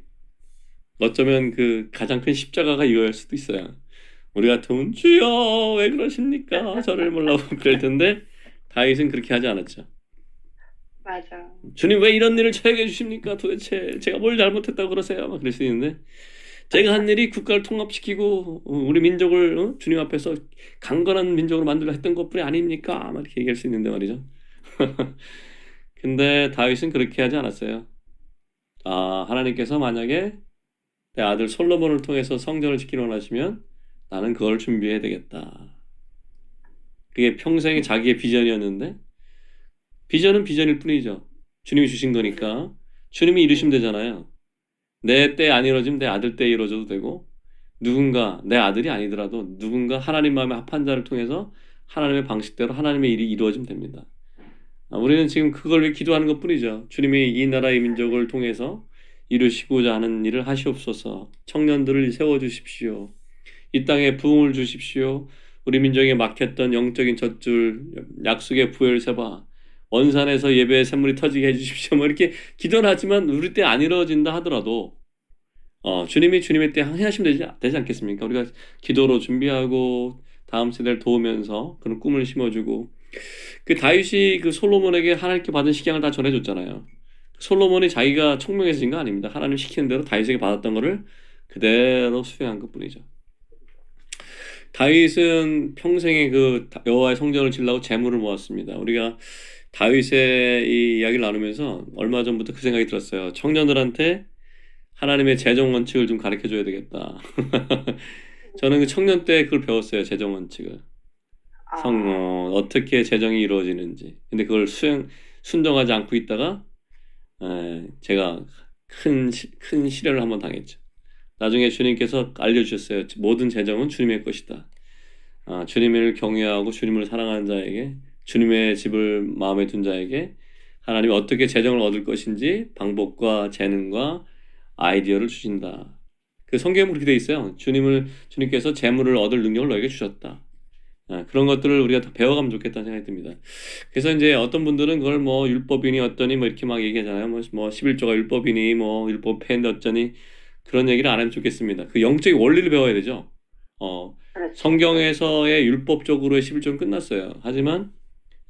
어쩌면 그 가장 큰 십자가가 이거일 수도 있어요. 우리 같으면 주여 왜 그러십니까? 저를 몰라고 그럴 텐데 다윗은 그렇게 하지 않았죠. 맞아. 주님 왜 이런 일을 처하게 해주십니까? 도대체 제가 뭘 잘못했다고 그러세요? 막 그럴 수 있는데 제가 한 일이 국가를 통합시키고 우리 민족을 주님 앞에서 강건한 민족으로 만들려 했던 것뿐이 아닙니까? 막 이렇게 얘기할 수 있는데 말이죠. 근데 다윗은 그렇게 하지 않았어요. 하나님께서 만약에 내 아들 솔로몬을 통해서 성전을 짓기를 원하시면 나는 그걸 준비해야 되겠다. 그게 평생의 자기의 비전이었는데 비전은 비전일 뿐이죠. 주님이 주신 거니까 주님이 이루시면 되잖아요. 내 때 안 이루어지면 내 아들 때 이루어져도 되고 누군가 내 아들이 아니더라도 누군가 하나님 마음에 합한 자를 통해서 하나님의 방식대로 하나님의 일이 이루어지면 됩니다. 우리는 지금 그걸 위해 기도하는 것뿐이죠. 주님이 이 나라의 민족을 통해서 이루시고자 하는 일을 하시옵소서. 청년들을 세워주십시오. 이 땅에 부흥을 주십시오. 우리 민족에 막혔던 영적인 젖줄, 약속의 부여를 세봐. 원산에서 예배의 샘물이 터지게 해주십시오. 뭐 이렇게 기도를 하지만 우리 때 안 이루어진다 하더라도 주님이 주님의 때 행하시면 되지 않겠습니까? 우리가 기도로 준비하고 다음 세대를 도우면서 그런 꿈을 심어주고 그 다윗이 그 솔로몬에게 하나님께 받은 식양을 다 전해줬잖아요. 솔로몬이 자기가 총명해진 거 아닙니다. 하나님 시키는 대로 다윗에게 받았던 거를 그대로 수행한 것뿐이죠. 다윗은 평생에 그 여호와의 성전을 지으려고 재물을 모았습니다. 우리가 다윗의 이 이야기를 나누면서 얼마 전부터 그 생각이 들었어요. 청년들한테 하나님의 재정 원칙을 좀 가르쳐 줘야 되겠다. 저는 그 청년 때 그걸 배웠어요. 재정 원칙을. 아, 어떻게 재정이 이루어지는지. 근데 그걸 순종하지 않고 있다가 제가 큰 시련을 한번 당했죠. 나중에 주님께서 알려주셨어요. 모든 재정은 주님의 것이다. 주님을 경외하고 주님을 사랑하는 자에게, 주님의 집을 마음에 둔 자에게 하나님이 어떻게 재정을 얻을 것인지 방법과 재능과 아이디어를 주신다. 그 성경에 그렇게 돼 있어요. 주님께서 재물을 얻을 능력을 너에게 주셨다. 그런 것들을 우리가 더 배워가면 좋겠다는 생각이 듭니다. 그래서 이제 어떤 분들은 그걸 뭐 율법이니 어떠니 뭐 이렇게 막 얘기하잖아요. 뭐 11조가 율법이니 뭐 율법 폐인데 어쩌니 그런 얘기를 안 하면 좋겠습니다. 그 영적인 원리를 배워야 되죠. 그렇죠. 성경에서의 율법적으로의 11조는 끝났어요. 하지만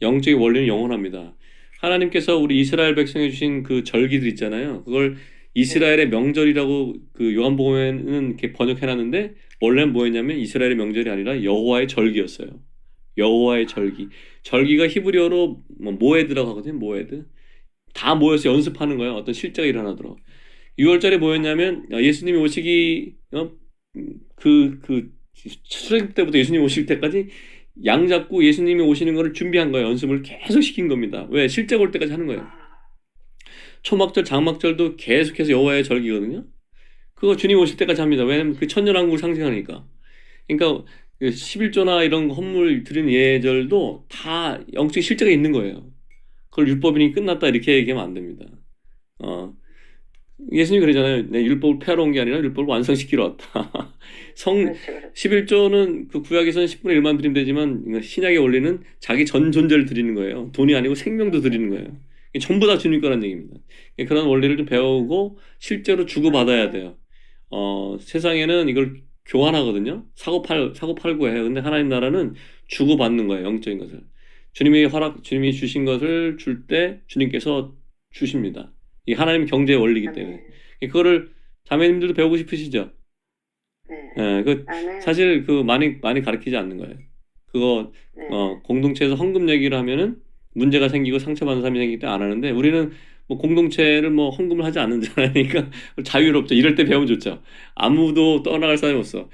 영적인 원리는 영원합니다. 하나님께서 우리 이스라엘 백성에 주신 그 절기들 있잖아요. 그걸 네. 이스라엘의 명절이라고 그 요한복음에는 이렇게 번역해놨는데 원래는 뭐였냐면 이스라엘의 명절이 아니라 여호와의 절기였어요. 여호와의 절기. 절기가 히브리어로 뭐 모에드라고 하거든요. 모에드. 다 모여서 연습하는 거예요. 어떤 실제가 일어나도록. 6월절에 뭐였냐면 예수님이 오시기 그 출애굽 때부터 예수님 오실 때까지 양 잡고 예수님이 오시는 거를 준비한 거예요. 연습을 계속 시킨 겁니다. 왜? 실제가 올 때까지 하는 거예요. 아, 초막절, 장막절도 계속해서 여호와의 절기거든요. 그거 주님 오실 때까지 합니다. 왜냐면 그 천년왕국을 상징하니까. 그러니까 그 11조나 이런 헌물 드린 예절도 다 영적 실제가 있는 거예요. 그걸 율법이니 끝났다 이렇게 얘기하면 안 됩니다. 어, 예수님이 그러잖아요. 내 율법을 폐하러 온 게 아니라 율법을 완성시키러 왔다. 성 그렇죠, 그렇죠. 11조는 그 구약에서는 10분의 1만 드리면 되지만 신약의 원리는 자기 전 존재를 드리는 거예요. 돈이 아니고 생명도 드리는 거예요. 이게 전부 다 주님 거란 얘기입니다. 그런 원리를 좀 배우고 실제로 주고받아야 아멘. 돼요. 세상에는 이걸 교환하거든요. 사고 팔고 해요. 근데 하나님 나라는 주고받는 거예요. 영적인 것을. 주님이 주신 것을 줄 때 주님께서 주십니다. 이 하나님 경제의 원리이기 때문에. 아멘. 그거를 자매님들도 배우고 싶으시죠? 네. 아멘. 사실 많이 가르치지 않는 거예요. 그거 네. 공동체에서 헌금 얘기를 하면은 문제가 생기고 상처받는 사람이 생기기 때문에 안 하는데 우리는 뭐 공동체를 뭐 헌금을 하지 않는잖아요. 그러니까 자유롭죠. 이럴 때 배우면 좋죠. 아무도 떠나갈 사람이 없어.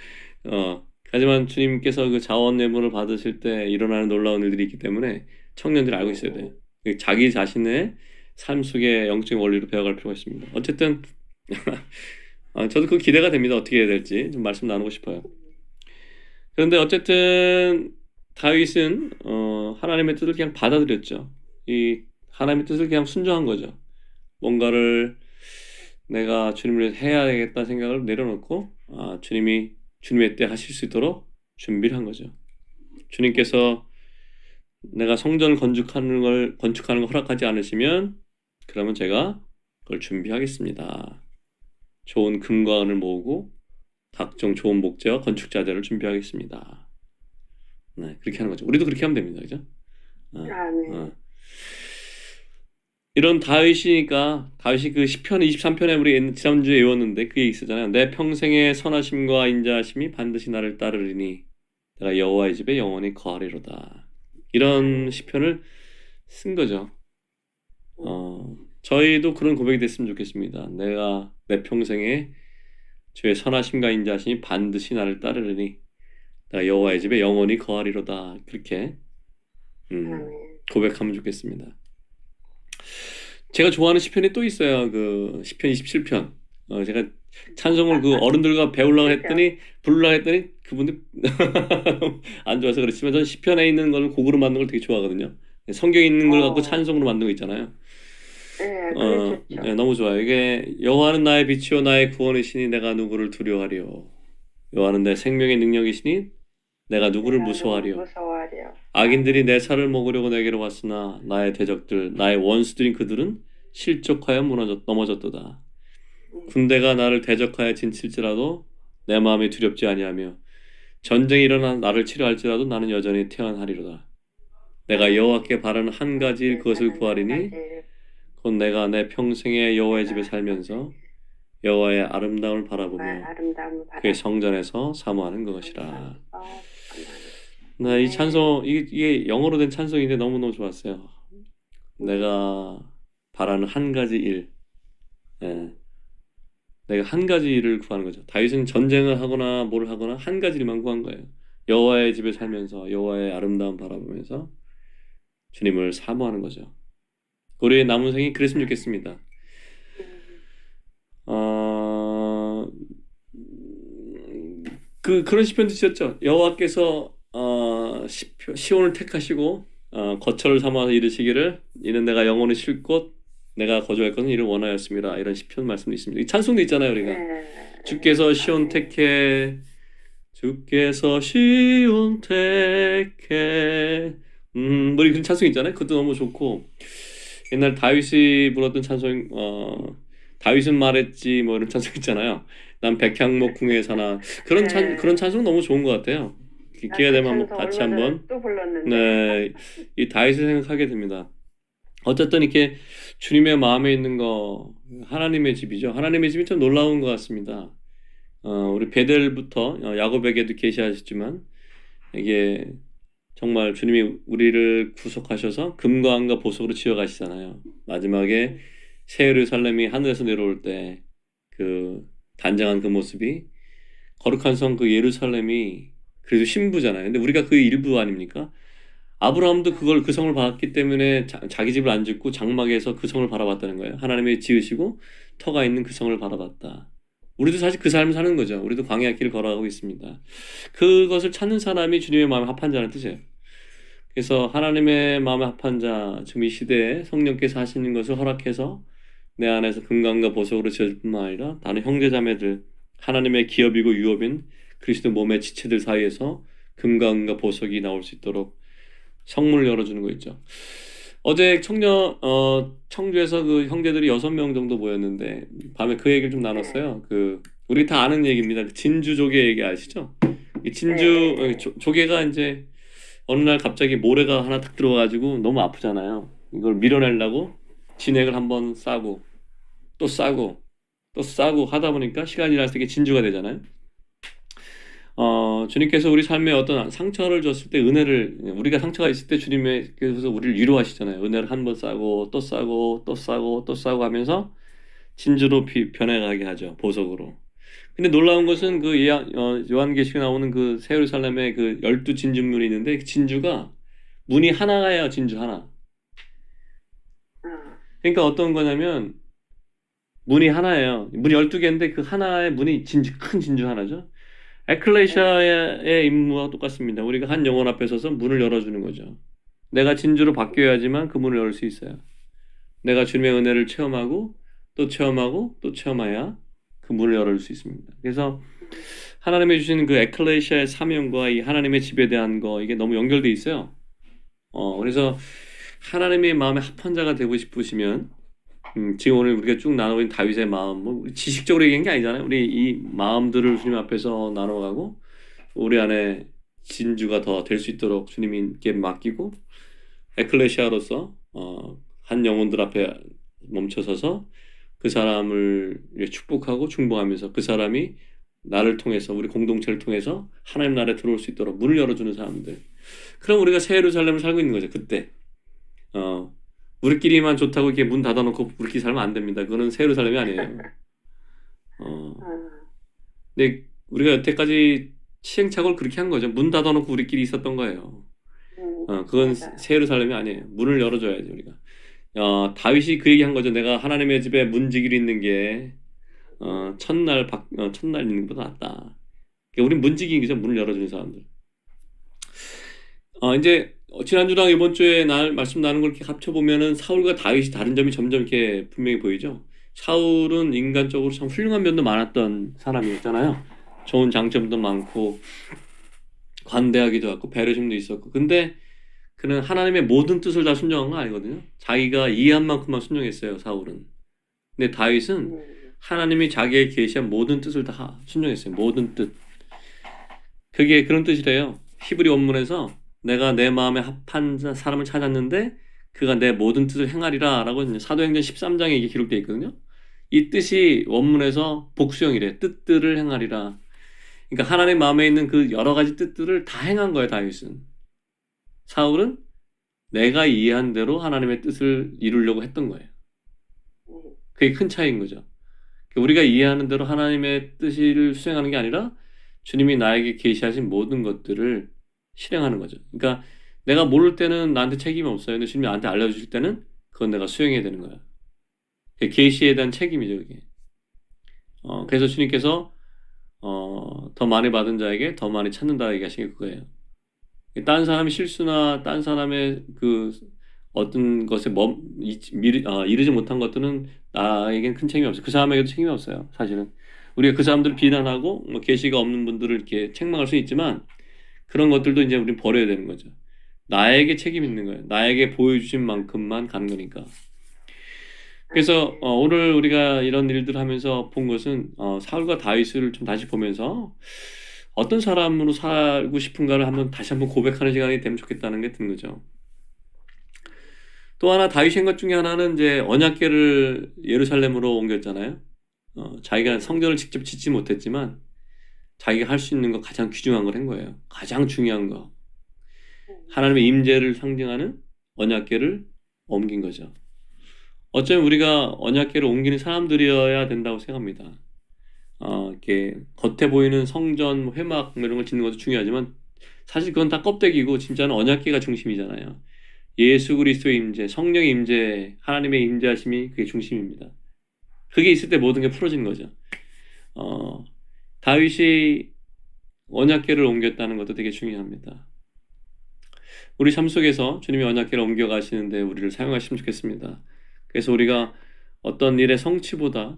하지만 주님께서 그 자원 내문을 받으실 때 일어나는 놀라운 일들이 있기 때문에 청년들이 알고 있어야 돼요. 자기 자신의 삶 속의 영적인 원리를 배워갈 필요가 있습니다. 어쨌든 저도 그 기대가 됩니다. 어떻게 해야 될지 좀 말씀 나누고 싶어요. 그런데 어쨌든 다윗은 하나님의 뜻을 그냥 받아들였죠. 이 하나님의 뜻을 그냥 순종한 거죠. 뭔가를 내가 주님을 위해서 해야 되겠다 생각을 내려놓고 주님이 주님의 때 하실 수 있도록 준비를 한 거죠. 주님께서 내가 성전을 건축하는 걸 허락하지 않으시면 그러면 제가 그걸 준비하겠습니다. 좋은 금과 은을 모으고 각종 좋은 목재와 건축자재를 준비하겠습니다. 네, 그렇게 하는 거죠. 우리도 그렇게 하면 됩니다. 그죠? 어, 어. 아멘. 이런 다윗이니까 다윗이 그 시편 23편에 우리 지난주에 외웠는데 그게 있었잖아요. 내 평생의 선하심과 인자하심이 반드시 나를 따르리니 내가 여호와의 집에 영원히 거하리로다. 이런 아멘. 시편을 쓴 거죠. 저희도 그런 고백이 됐으면 좋겠습니다. 내가 내 평생에 주의 선하심과 인자하심이 반드시 나를 따르리니 내가 여호와의 집에 영원히 거하리로다. 그렇게 아멘. 고백하면 좋겠습니다. 제가 좋아하는 시편이 또 있어요. 그 시편 27편. 제가 찬송을 그 어른들과 배우려고 그죠? 했더니 부르려고 했더니 그분들 안 좋아서 그렇지만 저는 시편에 있는 걸 곡으로 만든 걸 되게 좋아하거든요. 성경에 있는 걸 갖고 어, 찬송으로 만든 거 있잖아요. 네, 그게 좋죠. 네, 너무 좋아요. 이게 여호와는 나의 빛이요 나의 구원이시니 내가 누구를 두려워하리요. 여호와는 내 생명의 능력이시니 내가 누구를 내가 누구를 무서워하리요. 무서워하려. 악인들이 아멘. 내 살을 먹으려고 내게로 왔으나 나의 대적들 나의 원수들인 그들은 실족하여 넘어졌도다. 음, 군대가 나를 대적하여 진칠지라도 내 마음이 두렵지 아니하며 전쟁이 일어나 나를 치료할지라도 나는 여전히 태어나리로다. 내가 아멘. 여호와께 바라는 한 가지 일 여호와께 그것을 바라는 한 구하리니 가지 곧 내가 내 평생에 여호와의 집에 내가 살면서 여호와의 아름다움을 정말 바라보며 아름다움을 그의 바라보며 성전에서 사모하는 성전에서 것이라. 사모하는 이 아멘. 찬송 이게 영어로 된 찬송인데 너무너무 좋았어요. 음, 내가 바라는 한 가지 일. 예. 내가 한 가지를 구하는 거죠. 다윗은 전쟁을 하거나 뭘 하거나 한 가지만 구한 거예요. 여호와의 집에 살면서 여호와의 아름다움 바라보면서 주님을 사모하는 거죠. 우리의 남은 생이 그랬으면 좋겠습니다. 어, 그런 시편도 지었죠. 여호와께서 시온을 택하시고 거처를 삼아서 이르시기를 이는 내가 영원히 쉴 곳 내가 거주할 것은 이를 원하였습니다. 이런 시편 말씀도 있습니다. 이 찬송도 있잖아요, 우리가. 주께서 시온 택해 주께서 시온 택해 뭐 이런 찬송 있잖아요. 그것도 너무 좋고 옛날 다윗이 불렀던 찬송 다윗은 말했지 뭐 이런 찬송 있잖아요. 난 백향목 궁에 사나 그런 찬송 너무 좋은 것 같아요. 기회가 되면 한번 같이 한번 또 불렀는데. 네, 이 다윗을 생각하게 됩니다. 어쨌든 이렇게 주님의 마음에 있는 거 하나님의 집이죠. 하나님의 집이 참 놀라운 것 같습니다. 우리 베델부터 야곱에게도 계시하셨지만 이게 정말 주님이 우리를 구속하셔서 금과 은과 보석으로 지어 가시잖아요. 마지막에 새 예루살렘이 하늘에서 내려올 때 그 단장한 그 모습이 거룩한 성 그 예루살렘이 그래도 신부잖아요. 근데 우리가 그 일부 아닙니까? 아브라함도 그걸 그 성을 봤기 때문에 자기 집을 안 짓고 장막에서 그 성을 바라봤다는 거예요. 하나님이 지으시고 터가 있는 그 성을 바라봤다. 우리도 사실 그 삶을 사는 거죠. 우리도 광야 길을 걸어가고 있습니다. 그것을 찾는 사람이 주님의 마음에 합한 자라는 뜻이에요. 그래서 하나님의 마음에 합한 자, 지금 이 시대에 성령께서 하시는 것을 허락해서 내 안에서 금강과 보석으로 지어질 뿐만 아니라 다른 형제자매들, 하나님의 기업이고 유업인 그리스도 몸의 지체들 사이에서 금과 은과 보석이 나올 수 있도록 성문을 열어주는 거 있죠. 어제 청주에서 그 형제들이 6명 정도 모였는데 밤에 그 얘기를 좀 나눴어요. 우리 다 아는 얘기입니다. 그 진주 조개 얘기 아시죠? 이 진주 조개가 이제 어느 날 갑자기 모래가 하나 탁 들어와가지고 너무 아프잖아요. 이걸 밀어내려고 진액을 한번 싸고 또 싸고 또 싸고 하다 보니까 시간이 지날 때 이게 진주가 되잖아요. 주님께서 우리 삶에 어떤 상처를 줬을 때 우리가 상처가 있을 때 주님께서 우리를 위로하시잖아요. 은혜를 한 번 싸고 또 싸고 또 싸고 또 싸고 하면서 진주로 변해가게 하죠. 보석으로. 근데 놀라운 것은 요한계시록에 나오는 그 새 예루살렘의 그 12진주문이 있는데 그 진주가 문이 하나예요. 진주 하나. 그러니까 어떤 거냐면 문이 하나예요. 문이 12개인데 그 하나의 문이 큰 진주 하나죠. 에클레시아의 임무와 똑같습니다. 우리가 한 영혼 앞에 서서 문을 열어주는 거죠. 내가 진주로 바뀌어야지만 그 문을 열 수 있어요. 내가 주님의 은혜를 체험하고 또 체험하고 또 체험해야 그 문을 열어줄 수 있습니다. 그래서 하나님이 주시는 그 에클레시아의 사명과 이 하나님의 집에 대한 거 이게 너무 연결돼 있어요. 그래서 하나님의 마음에 합한 자가 되고 싶으시면 지금 오늘 우리가 쭉 나누고 있는 다윗의 마음, 뭐 지식적으로 얘기한 게 아니잖아요. 우리 이 마음들을 주님 앞에서 나눠가고 우리 안에 진주가 더 될 수 있도록 주님께 맡기고 에클레시아로서 한 영혼들 앞에 멈춰서서 그 사람을 축복하고 중보하면서 그 사람이 나를 통해서 우리 공동체를 통해서 하나님 나라에 들어올 수 있도록 문을 열어주는 사람들. 그럼 우리가 새 예루살렘을 살고 있는 거죠. 그때. 우리끼리만 좋다고 이렇게 문 닫아놓고 우리끼리 살면 안 됩니다. 그거는 새 예루살렘이 아니에요. 근데 우리가 여태까지 시행착오를 그렇게 한 거죠. 문 닫아놓고 우리끼리 있었던 거예요. 그건 새 예루살렘이 아니에요. 문을 열어줘야지 우리가. 다윗이 그 얘기 한 거죠. 내가 하나님의 집에 문지기로 있는 게 첫날 있는 것보다 낫다. 그러니까 우린 문지기인 거죠. 문을 열어주는 사람들. 이제 지난주랑 이번 주에 말씀 나눈 걸 이렇게 합쳐보면은 사울과 다윗이 다른 점이 점점 이렇게 분명히 보이죠. 사울은 인간적으로 참 훌륭한 면도 많았던 사람이었잖아요. 좋은 장점도 많고 관대하기도 하고 배려심도 있었고. 근데 그는 하나님의 모든 뜻을 다 순종한 건 아니거든요. 자기가 이해한 만큼만 순종했어요. 사울은. 근데 다윗은 하나님이 자기의 계시한 모든 뜻을 다 순종했어요. 모든 뜻. 그게 그런 뜻이래요. 히브리 원문에서 내가 내 마음에 합한 사람을 찾았는데 그가 내 모든 뜻을 행하리라 라고 사도행전 13장에 이게 기록되어 있거든요. 이 뜻이 원문에서 복수형이래. 뜻들을 행하리라. 그러니까 하나님 마음에 있는 그 여러 가지 뜻들을 다 행한 거예요. 다윗은. 사울은 내가 이해한 대로 하나님의 뜻을 이루려고 했던 거예요. 그게 큰 차이인 거죠. 우리가 이해하는 대로 하나님의 뜻을 수행하는 게 아니라 주님이 나에게 계시하신 모든 것들을 실행하는 거죠. 그러니까 내가 모를 때는 나한테 책임이 없어요. 근데 주님이 나한테 알려주실 때는 그건 내가 수행해야 되는 거야. 계시에 대한 책임이죠, 그게. 그래서 주님께서 더 많이 받은 자에게 더 많이 찾는다 얘기하신 게 그거예요. 딴 사람의 실수나 딴 사람의 그 어떤 것에 이르지 못한 것들은 나에겐 큰 책임이 없어요. 그 사람에게도 책임이 없어요. 사실은 우리가 그 사람들을 비난하고 뭐 계시가 없는 분들을 이렇게 책망할 수 있지만 그런 것들도 이제 우리 버려야 되는 거죠. 나에게 책임 있는 거예요. 나에게 보여주신 만큼만 가는 거니까. 그래서 오늘 우리가 이런 일들 하면서 본 것은 사울과 다윗을 좀 다시 보면서 어떤 사람으로 살고 싶은가를 다시 한번 고백하는 시간이 되면 좋겠다는 게 든 거죠. 또 하나 다윗의 것 중에 하나는 이제 언약궤를 예루살렘으로 옮겼잖아요. 자기가 성전을 직접 짓지 못했지만 자기가 할 수 있는 거 가장 귀중한 걸 한 거예요. 가장 중요한 거. 하나님의 임재를 상징하는 언약궤를 옮긴 거죠. 어쩌면 우리가 언약궤를 옮기는 사람들이어야 된다고 생각합니다. 이렇게 겉에 보이는 성전, 회막 이런 걸 짓는 것도 중요하지만 사실 그건 다 껍데기고 진짜는 언약궤가 중심이잖아요. 예수 그리스도의 임재, 성령의 임재, 하나님의 임재하심이 그게 중심입니다. 그게 있을 때 모든 게 풀어지는 거죠. 다윗이 언약궤를 옮겼다는 것도 되게 중요합니다. 우리 삶 속에서 주님이 언약궤를 옮겨 가시는데 우리를 사용하시면 좋겠습니다. 그래서 우리가 어떤 일의 성취보다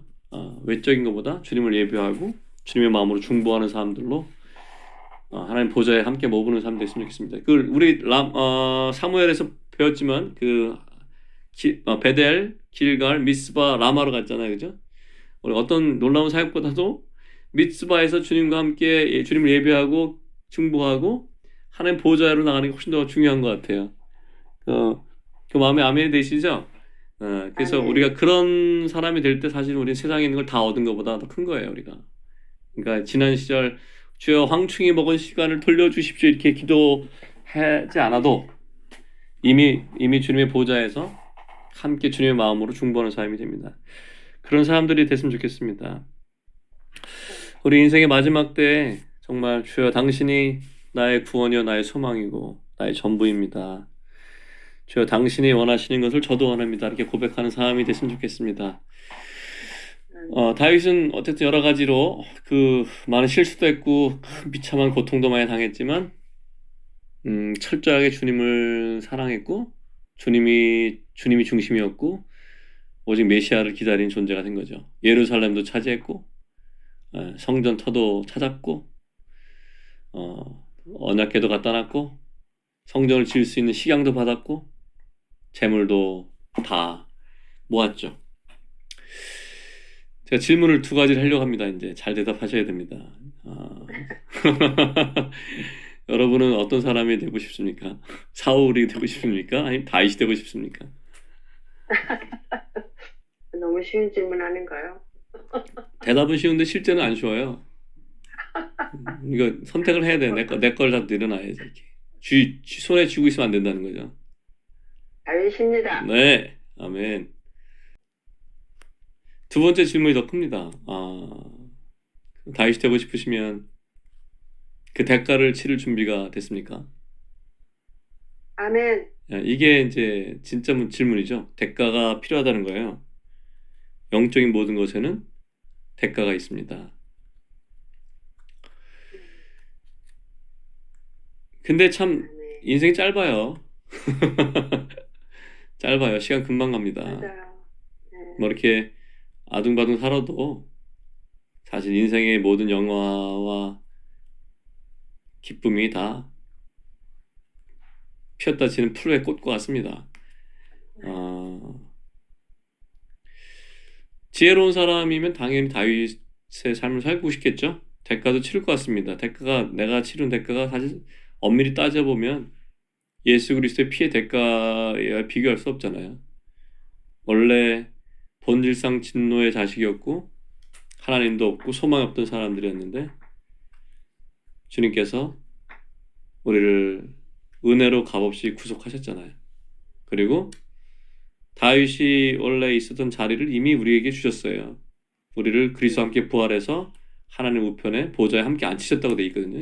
외적인 것보다 주님을 예배하고 주님의 마음으로 중보하는 사람들로 하나님 보좌에 함께 머무는 사람 됐으면 좋겠습니다. 우리 사무엘에서 배웠지만 베델, 길갈, 미스바, 라마로 갔잖아요, 그죠? 우리 어떤 놀라운 사역보다도 미스바에서 주님과 함께 주님을 예배하고 중보하고 하나님 보좌로 나가는 게 훨씬 더 중요한 것 같아요. 그 마음에 아멘이 되시죠? 그래서 아멘. 우리가 그런 사람이 될 때 사실 우리는 세상에 있는 걸 다 얻은 것보다 더 큰 거예요, 우리가. 그러니까 지난 시절 주여 황충이 먹은 시간을 돌려주십시오 이렇게 기도하지 않아도 이미 주님의 보좌에서 함께 주님의 마음으로 중보하는 사람이 됩니다. 그런 사람들이 됐으면 좋겠습니다. 우리 인생의 마지막 때 정말 주여 당신이 나의 구원이요 나의 소망이고 나의 전부입니다. 주여 당신이 원하시는 것을 저도 원합니다. 이렇게 고백하는 사람이 됐으면 좋겠습니다. 다윗은 어쨌든 여러 가지로 많은 실수도 했고 큰 비참한 고통도 많이 당했지만 철저하게 주님을 사랑했고 주님이 중심이었고 오직 메시아를 기다린 존재가 된 거죠. 예루살렘도 차지했고 성전 터도 찾았고 언약궤도 갖다 놨고 성전을 지을 수 있는 식양도 받았고 재물도 다 모았죠. 제가 질문을 두 가지를 하려고 합니다. 이제 잘 대답하셔야 됩니다. 여러분은 어떤 사람이 되고 싶습니까? 사울이 되고 싶습니까? 아니면 다윗이 되고 싶습니까? 너무 쉬운 질문 아닌가요? 대답은 쉬운데 실제는 안 쉬워요. 이거 선택을 해야 돼. 내 걸 다 늘어놔야지. 이렇게. 손에 쥐고 있으면 안 된다는 거죠. 다윗입니다. 네, 아멘. 두 번째 질문이 더 큽니다. 다윗이 되고 싶으시면 그 대가를 치를 준비가 됐습니까? 아멘. 이게 이제 진짜 질문이죠. 대가가 필요하다는 거예요. 영적인 모든 것에는 대가가 있습니다. 근데 참 아멘. 인생이 짧아요. 짧아요. 시간 금방 갑니다. 맞아요. 뭐 이렇게 아둥바둥 살아도 사실 인생의 모든 영화와 기쁨이 다 피었다 지는 풀의 꽃과 같습니다. 지혜로운 사람이면 당연히 다윗의 삶을 살고 싶겠죠? 대가도 치를 것 같습니다. 내가 치른 대가가 사실 엄밀히 따져보면 예수 그리스도의 피의 대가에 비교할 수 없잖아요. 원래 본질상 진노의 자식이었고 하나님도 없고 소망이 없던 사람들이었는데 주님께서 우리를 은혜로 값없이 구속하셨잖아요. 그리고 다윗이 원래 있었던 자리를 이미 우리에게 주셨어요. 우리를 그리스도와 함께 부활해서 하나님 우편에 보좌에 함께 앉히셨다고 돼 있거든요.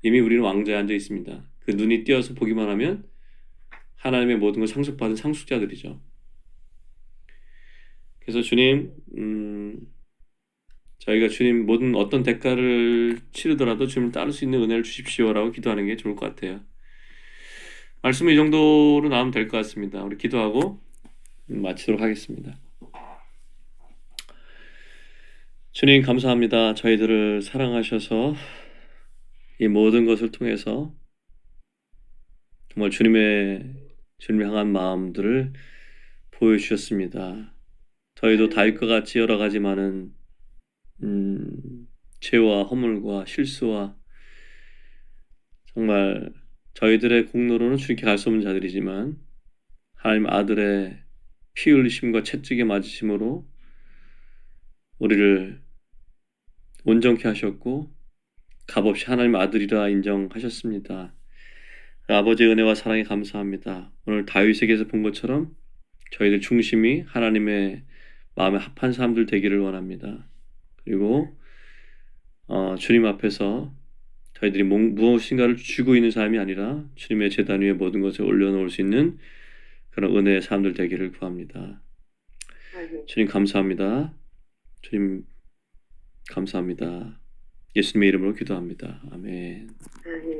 이미 우리는 왕좌에 앉아 있습니다. 그 눈이 띄어서 보기만 하면 하나님의 모든 걸 상속받은 상속자들이죠. 그래서 주님, 저희가 주님 모든 어떤 대가를 치르더라도 주님을 따를 수 있는 은혜를 주십시오라고 기도하는 게 좋을 것 같아요. 말씀은 이 정도로 나오면 될 것 같습니다. 우리 기도하고 마치도록 하겠습니다. 주님 감사합니다. 저희들을 사랑하셔서 이 모든 것을 통해서 정말 주님을 향한 마음들을 보여주셨습니다. 저희도 다윗과 같이 여러 가지 많은 죄와 허물과 실수와 정말 저희들의 공로로는 주님께 갈 수 없는 자들이지만 하나님 아들의 피 흘리심과 채찍에 맞으심으로 우리를 온전케 하셨고 값없이 하나님 아들이라 인정하셨습니다. 아버지의 은혜와 사랑에 감사합니다. 오늘 다윗에게서 본 것처럼 저희들 중심이 하나님의 마음에 합한 사람들 되기를 원합니다. 그리고 주님 앞에서 저희들이 무엇인가를 쥐고 있는 삶이 아니라 주님의 제단 위에 모든 것을 올려놓을 수 있는 그런 은혜의 사람들 되기를 구합니다. 주님 감사합니다. 주님 감사합니다. 예수님의 이름으로 기도합니다. 아멘. 아멘.